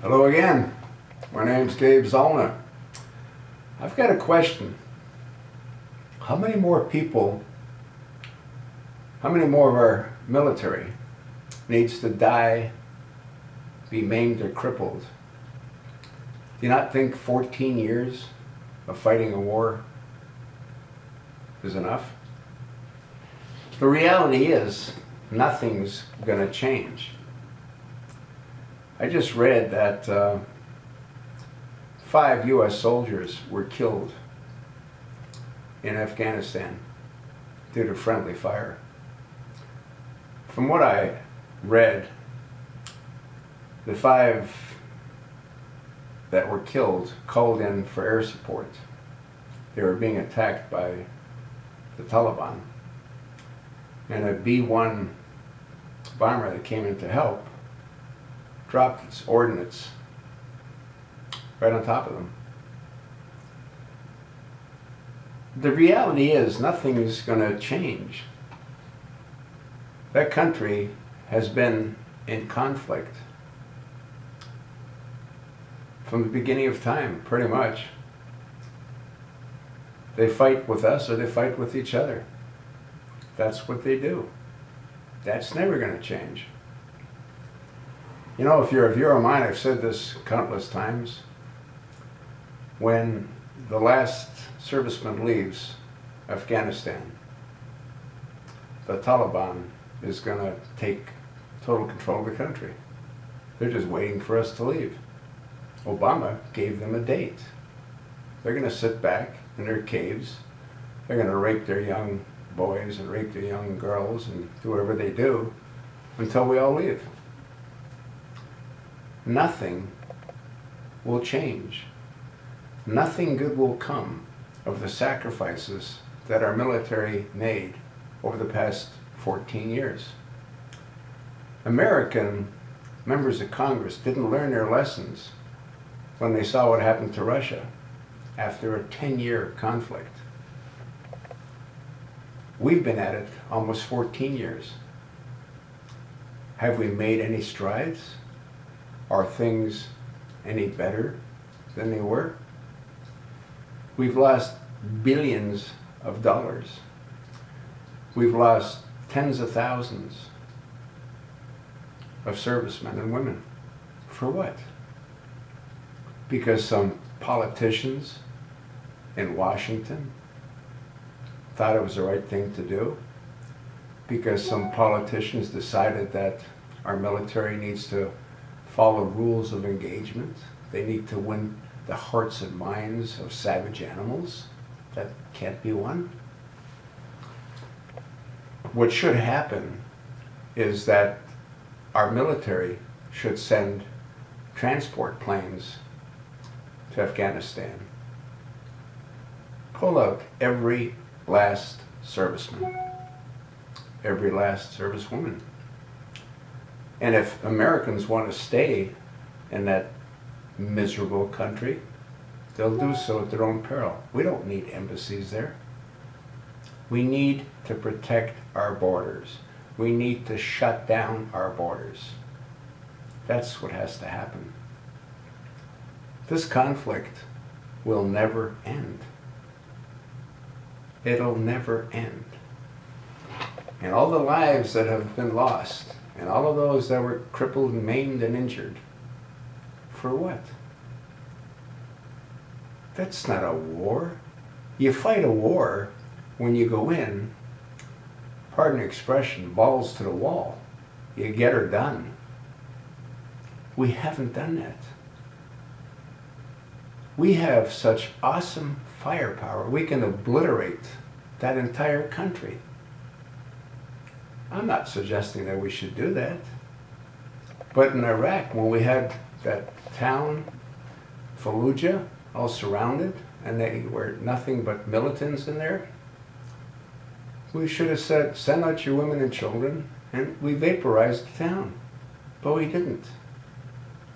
Hello again. My name's Gabe Zollner. I've got a question. How many more of our military needs to die, be maimed or crippled? Do you not think 14 years of fighting a war is enough? The reality is, nothing's going to change. I just read that 5 U.S. soldiers were killed in Afghanistan due to friendly fire. From what I read, the 5 that were killed called in for air support. They were being attacked by the Taliban. And a B-1 bomber that came in to help dropped its ordnance right on top of them. The reality is nothing is going to change. That country has been in conflict from the beginning of time, pretty much. They fight with us or they fight with each other. That's what they do. That's never going to change. You know, if you're of your mind, I've said this countless times, when the last serviceman leaves Afghanistan, the Taliban is going to take total control of the country. They're just waiting for us to leave. Obama gave them a date. They're going to sit back in their caves. They're going to rape their young boys and rape their young girls and do whatever they do until we all leave. Nothing will change. Nothing good will come of the sacrifices that our military made over the past 14 years. American members of Congress didn't learn their lessons when they saw what happened to Russia after a 10-year conflict. We've been at it almost 14 years. Have we made any strides? Are things any better than they were? We've lost billions of dollars. We've lost tens of thousands of servicemen and women. For what? Because some politicians in Washington thought it was the right thing to do? Because some politicians decided that our military needs to follow rules of engagement? They need to win the hearts and minds of savage animals? That can't be won. What should happen is that our military should send transport planes to Afghanistan. Pull out every last serviceman, every last servicewoman. And if Americans want to stay in that miserable country, they'll do so at their own peril. We don't need embassies there. We need to protect our borders. We need to shut down our borders. That's what has to happen. This conflict will never end. It'll never end. And all the lives that have been lost, and all of those that were crippled and maimed and injured, for what? That's not a war. You fight a war when you go in, pardon the expression, balls to the wall. You get her done. We haven't done that. We have such awesome firepower. We can obliterate that entire country. I'm not suggesting that we should do that. But in Iraq, when we had that town, Fallujah, all surrounded, and they were nothing but militants in there, we should have said, send out your women and children, and we vaporized the town. But we didn't.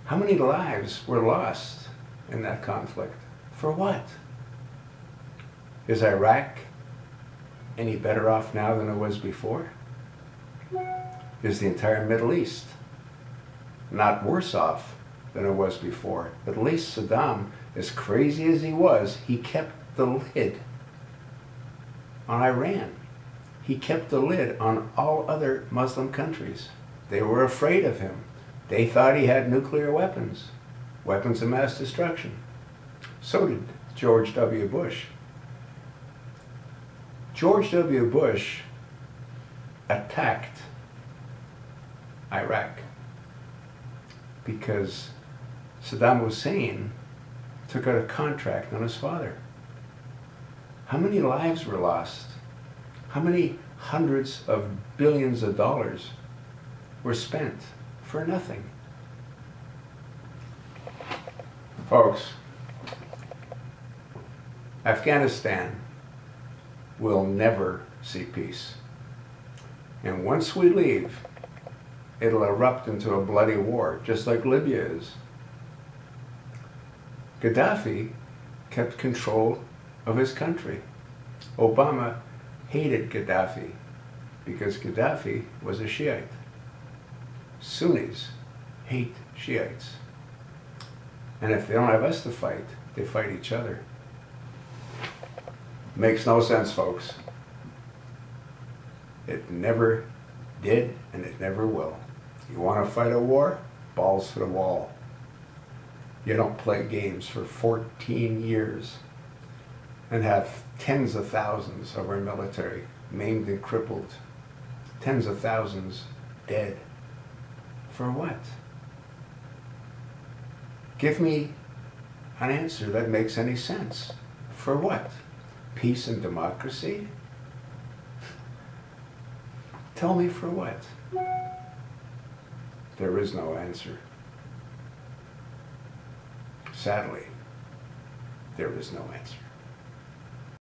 How many lives were lost in that conflict? For what? Is Iraq any better off now than it was before? Is the entire Middle East not worse off than it was before. At least Saddam, as crazy as he was, he kept the lid on Iran. He kept the lid on all other Muslim countries. They were afraid of him. They thought he had nuclear weapons, weapons of mass destruction. So did George W. Bush. George W. Bush attacked Iraq because Saddam Hussein took out a contract on his father. How many lives were lost? How many hundreds of billions of dollars were spent for nothing? Folks, Afghanistan will never see peace. And once we leave, it'll erupt into a bloody war, just like Libya is. Gaddafi kept control of his country. Obama hated Gaddafi because Gaddafi was a Shiite. Sunnis hate Shiites. And if they don't have us to fight, they fight each other. Makes no sense, folks. It never did, and it never will. You want to fight a war? Balls to the wall. You don't play games for 14 years and have tens of thousands of our military maimed and crippled, tens of thousands dead. For what? Give me an answer that makes any sense. For what? Peace and democracy? Tell me for what? There is no answer. Sadly, there is no answer.